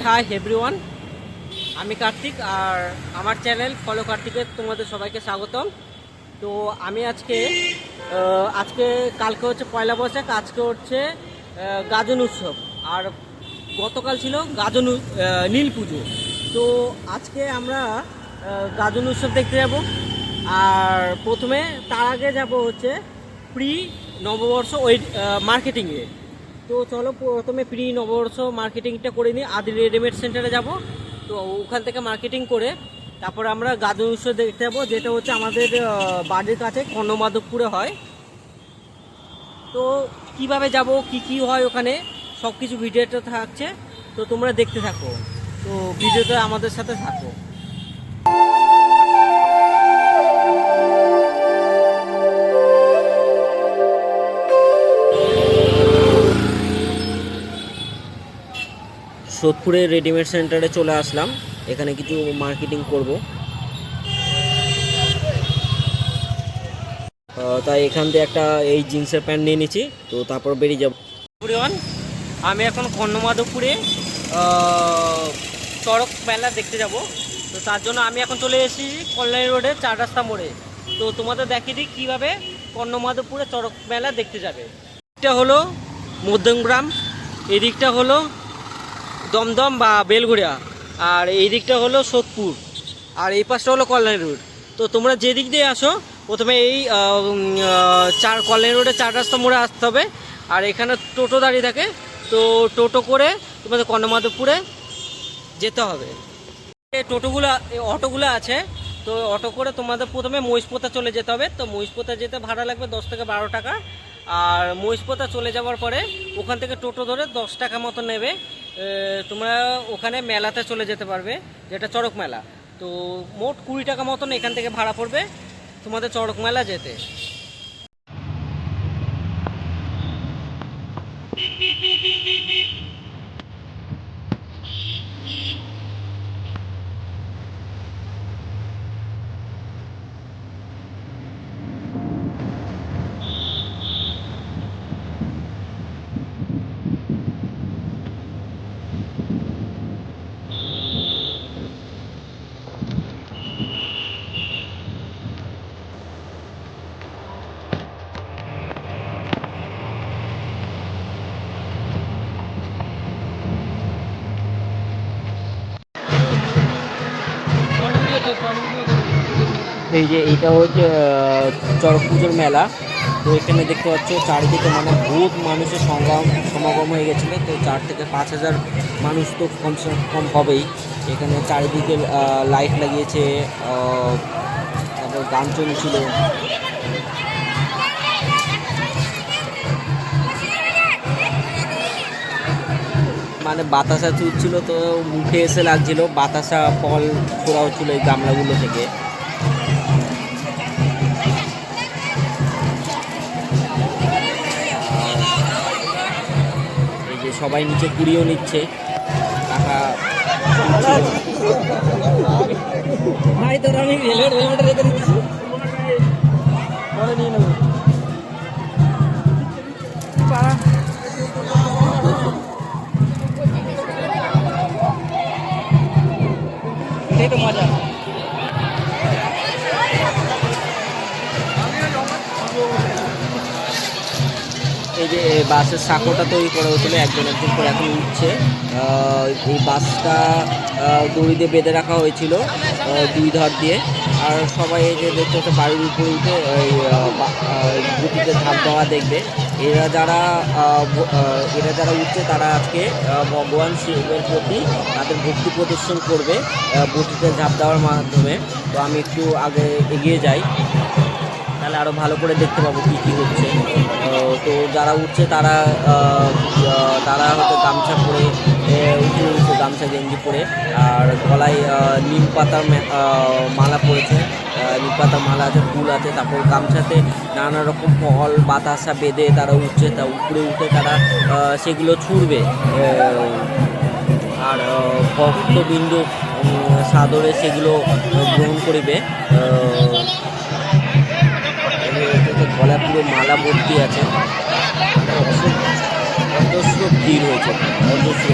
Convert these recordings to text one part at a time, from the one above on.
Hi everyone, আমি কার্তিক আর আমার channel follow কার্তিকে তোমাদের সবাইকে স্বাগতম। তো আমি আজকে কালকে হচ্ছে পয়লা বৈশাখ, আজকে হচ্ছে গাজন উৎসব, আর গতকাল ছিল নীল পুজো। তো আজকে আমরা গাজন উৎসব দেখতে যাব। আর প্রথমে তার আগে যাব হচ্ছে প্রি নববর্ষ ওই মার্কেটিংয়ে। তো চলো প্রথমে প্রি নববর্ষ মার্কেটিংটা করে নিই, আদি রেডিমেড সেন্টারে যাব। তো ওখান থেকে মার্কেটিং করে তারপর আমরা গাজন উৎসব দেখতে যাবো, যেটা হচ্ছে আমাদের বাড়ির কাছে কর্ণমাধবপুরে হয়। তো কিভাবে যাব, কি কি হয় ওখানে, সব কিছু ভিডিওটা থাকছে। তো তোমরা দেখতে থাকো, তো ভিডিওটা আমাদের সাথে থাকো। সোদপুরের রেডিমেড সেন্টারে চলে আসলাম, এখানে কিছু মার্কেটিং করব। তাই এখান থেকে একটা এই জিন্সের প্যান্ট নিয়ে নিচ্ছি, তো তারপর বেরিয়ে যাব। এভরিওয়ান, আমি এখন কর্ণমাধবপুরে চড়ক মেলা দেখতে যাব। তো তার জন্য আমি এখন চলে এসেছি কল্যাণী রোডের 4 রাস্তা মোড়ে। তো তোমাদের দেখিয়ে দিই কীভাবে কর্ণমাধবপুরে চড়ক মেলা দেখতে যাবে। এটা হলো মধ্যমগ্রাম, এদিকটা হলো দমদম বা বেলঘড়িয়া, আর এই দিকটা হলো সোদপুর, আর এই পাশটা হলো কল্যাণী রোড। তো তোমরা যে দিক দিয়ে আসো, প্রথমে এই কল্যাণী রোডে 4 রাস্তা মোড়ে আসতে হবে। আর এখানে টোটো দাঁড়িয়ে থাকে, তো টোটো করে তোমাদের কর্ণমাধবপুরে যেতে হবে। এই অটোগুলো আছে, তো অটো করে তোমাদের প্রথমে মহিষপোতা চলে যেতে হবে। তো মহিষপোতা যেতে ভাড়া লাগবে 10 থেকে 12 টাকা। আর মহিষপোতা চলে যাওয়ার পরে ওখান থেকে টোটো ধরে 10 টাকা মতো নেবে। তোমরা ওখানে মেলাতে চলে যেতে পারবে, যেটা চড়ক মেলা। তো মোট 20 টাকা মতন এখান থেকে ভাড়া পড়বে তোমাদের চড়ক মেলা যেতে। এই যে এটা হচ্ছে চড়ক পুজোর মেলা। তো এখানে দেখতে পাচ্ছ চারিদিকে মানে বহুত মানুষের সমাগম হয়ে গেছিলো। তো 4 থেকে 5 হাজার মানুষ তো কমসে কম হবেই। এখানে চারিদিকে লাইট লাগিয়েছে, তারপর গান চলছিল। মানে বাতাসা চুটছিল, তো মুখে এসে লাগছিল, বাতাসা ফল ছোড়া হচ্ছিল এই গামলাগুলো থেকে। এই যে সবাই নিচে কুড়িয়েও নিচ্ছে টাকা। ভাই তোর আমি হেলমেটটা রেখে দিচ্ছি, পরে নিয়ে নেবো। এটাই তো মজা। এই যে বাসের সাঁকোটা তৈরি করা হচ্ছিলো, একজন একজন করে এখন উঠছে। এই বাসটা দড়ি দিয়ে বেঁধে রাখা হয়েছিল 2 ধার দিয়ে। আর সবাই এই যে দেখতে হচ্ছে বাড়ির উপরে উঠে এই গতিতে ধাপ দেওয়া দেখবে। এরা যারা উঠছে তারা আজকে ভগবান শিবের প্রতি তাদের ভক্তি প্রদর্শন করবে বটিতে ঝাঁপ দেওয়ার মাধ্যমে। তো আমি একটু আগে এগিয়ে যাই, তাহলে আরও ভালো করে দেখতে পাবো কী কী হচ্ছে। তো যারা উঠছে তারা হয়তো গামছা পরে উঠছে, গামছা গেঞ্জি পরে, আর গলায় নিম পাতার মালা পরেছে। নিম পাতার মালা আছে, ফুল আছে, তারপর গামছাতে নানা রকম ফল বাতাসা বেঁধে তারা উঠছে। তা উপরে উঠে তারা সেগুলো ছুঁড়বে। আর ভক্তবিন্দু সাদরে সেগুলো গ্রহণ করিবে। গলা পুরো মালা ভর্তি আছে, অজস্র ভিড় হয়েছে, অজস্র।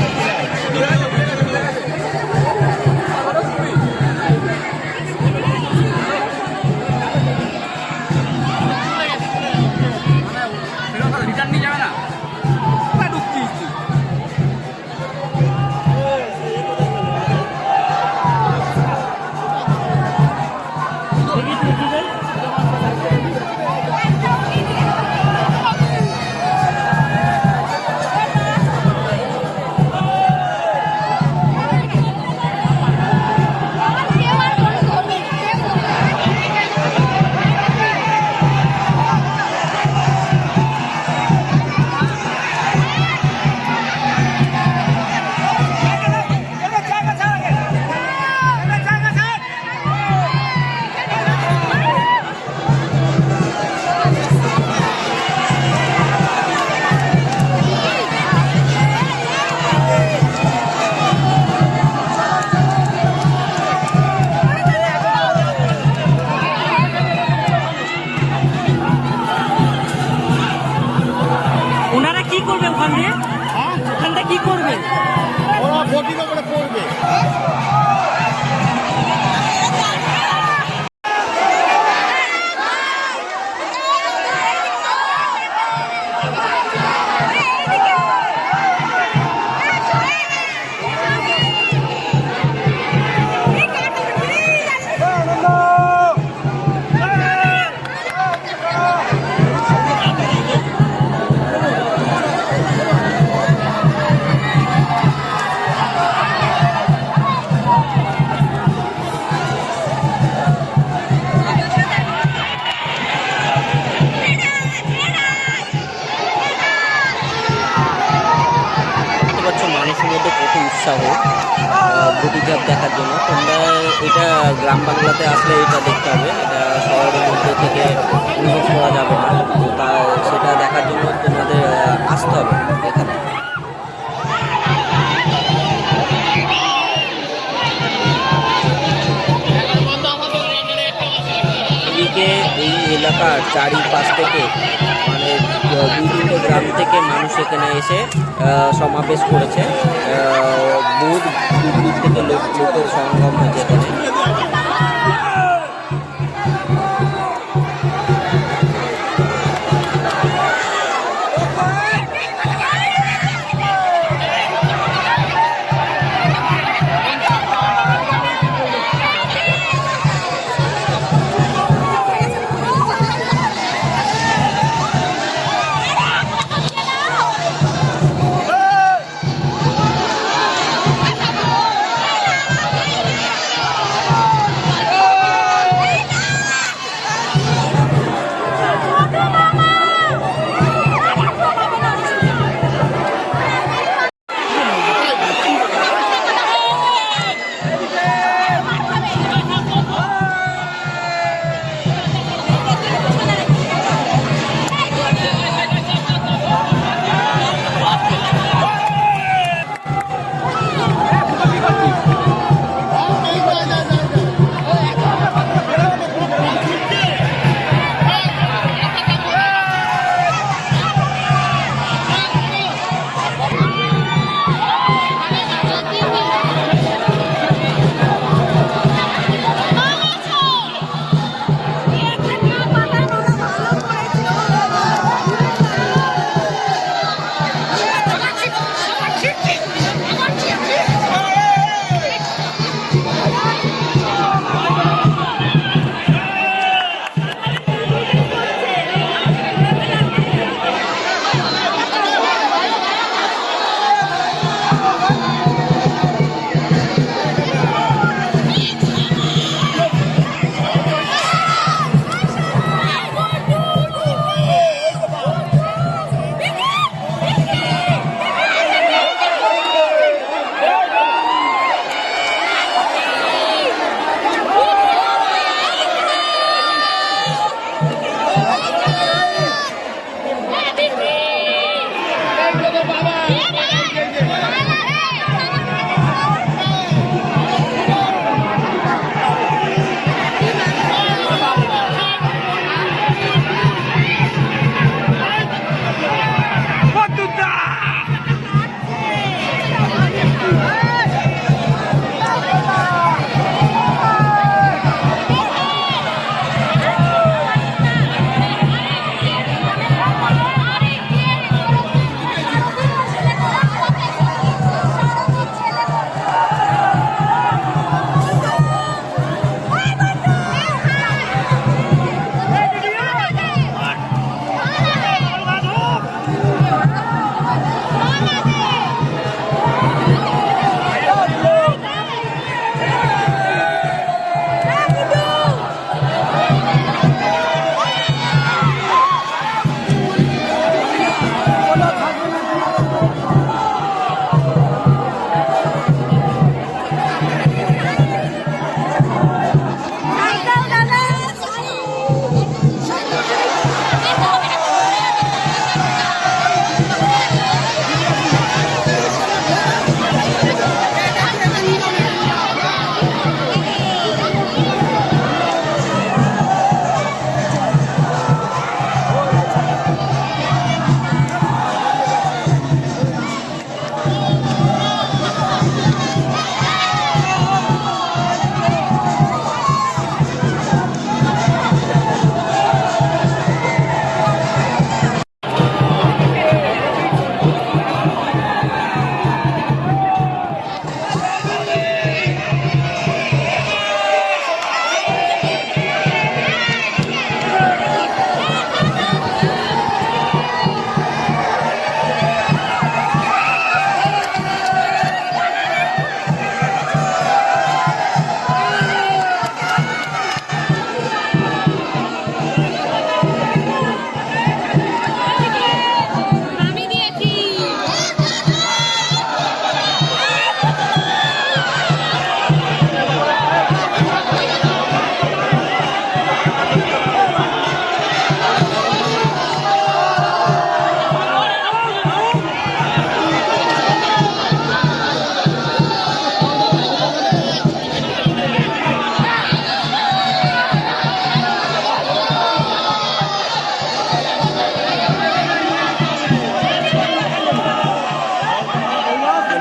কি করবে? ওরা বটির ওপরে পড়বে। মানুষের মধ্যে কত উৎসাহ বটিজাত দেখার জন্য। তোমরা এটা গ্রাম বাংলাতে আসলে এটা দেখতে হবে, এটা শহরের মধ্যে থেকে অনুভব করা যাবে না। তো তা সেটা দেখার জন্য তোমাদের আসতে হবে এখানে। এদিকে এই এলাকার চারিপাশ থেকে মানে বিভিন্ন গ্রাম থেকে মানুষ এখানে এসে সমাবেশ করেছে। বহু দূর দূর থেকে লোকের সমাগম হয়েছে এখানে।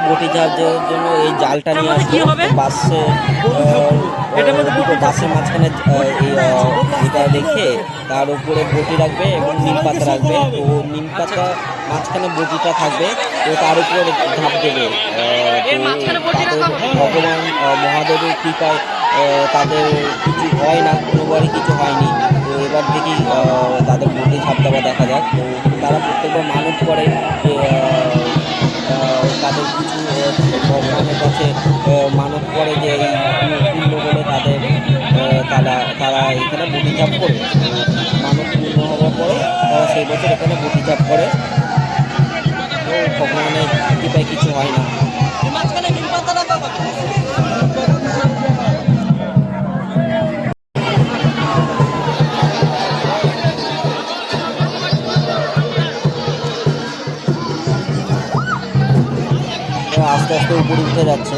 বটি ঝাপের জন্য এই জালটা নিয়ে এটার মধ্যে কি হবে? আসলো বাসে এটার মধ্যে বটি ঝাপ। বাসের মাঝখানে এটা রেখে তার উপরে বটি রাখবে এবং নিম পাতা রাখবে। তো নিম পাতা মাঝখানে বটিটা থাকবে, তো তার উপরে ঝাঁপ দেবে। এর মাঝখানে বটি রাখা হবে? ভগবান মহাদেবের কৃপায় তাদের কিছু হয় না, কোনোবারই কিছু হয়নি। তো এবার দেখি তাদের বটি ঝাঁপ দেওয়া দেখা যাক। তো তারা প্রত্যেকবার মানত করে যে তাদের কিছু ভগবানের কাছে মানত করে যে এই পূর্ণ বলে তাদের তারা এখানে বটি ঝাঁপ করবে। মানত পূর্ণ হওয়ার পরে তারা সেই বছর এখানে বটি ঝাঁপ করে। তো ভগবানের কৃপায় কিছু হয় না। আস্তে আস্তে উপরে উঠে যাচ্ছে।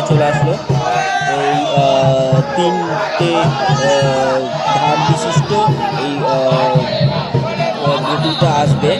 চলে আসলো এই তিনটে ধার বিশিষ্ট এই বটিটা আসবে।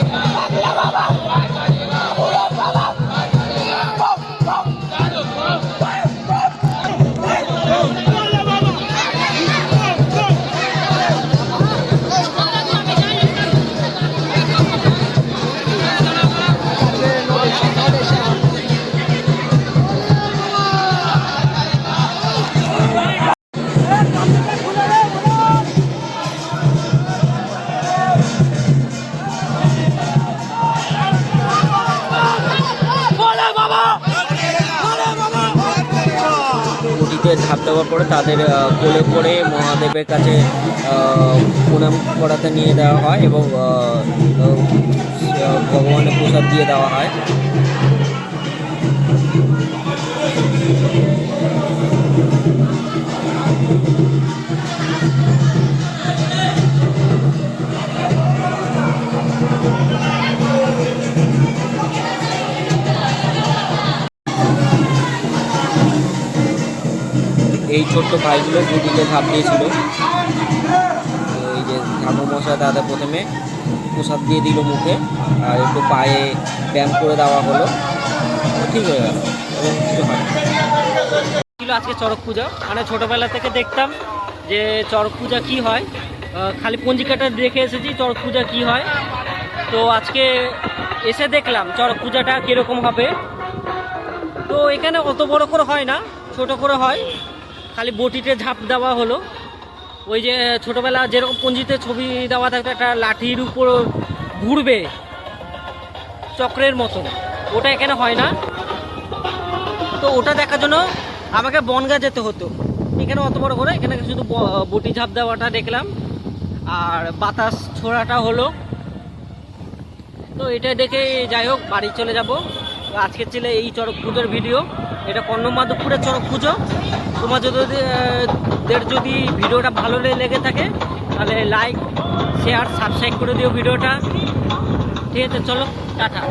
বটিতে ঝাঁপ দেওয়ার পরে তাদের কোলে করে মহাদেবের কাছে প্রণাম করাতে নিয়ে দেওয়া হয় এবং ভগবানের প্রসাদ দিয়ে দেওয়া হয়। এই ছোট্ট ভাইগুলো বটিতে ঝাঁপ দিয়েছিল। এই যে ঠাকুরমশাই তাদের প্রথমে প্রসাদ দিয়ে দিল মুখে, আর একটু পায়ে ব্যায়াম করে দেওয়া হলো, ঠিক হয়ে গেল এবং কিছু হয় না। ছিল আজকে চড়ক পূজা, মানে ছোটোবেলা থেকে দেখতাম যে চড়ক পূজা কী হয়, খালি পঞ্জিকাটা দেখে এসেছি চড়ক পূজা কী হয়। তো আজকে এসে দেখলাম চড়ক পূজাটা কীরকম হবে। তো এখানে অত বড় করে হয় না, ছোট করে হয়, খালি বটিতে ঝাঁপ দেওয়া হলো। ওই যে ছোটোবেলা যেরকম পঞ্জিতে ছবি দেওয়া থাকতো একটা লাঠির উপর ঘুরবে চক্রের মতন, ওটা এখানে হয় না। তো ওটা দেখার জন্য আমাকে বনগা যেতে হতো। এখানে অত বড় করে, এখানে শুধু বটি ঝাঁপ দেওয়াটা দেখলাম আর বাতাস ছোড়াটা হলো। তো এটা দেখে যাই হোক বাড়ি চলে যাব। আজকের ছিল এই চড়ক পুজোর ভিডিও। এটা কর্ণমাধবপুরের চড়ক পুজো। তোমাদের যদি ভিডিওটা ভালো লেগে থাকে তাহলে লাইক, শেয়ার, সাবস্ক্রাইব করে দিও ভিডিওটা। ঠিক আছে, চলো টাটা।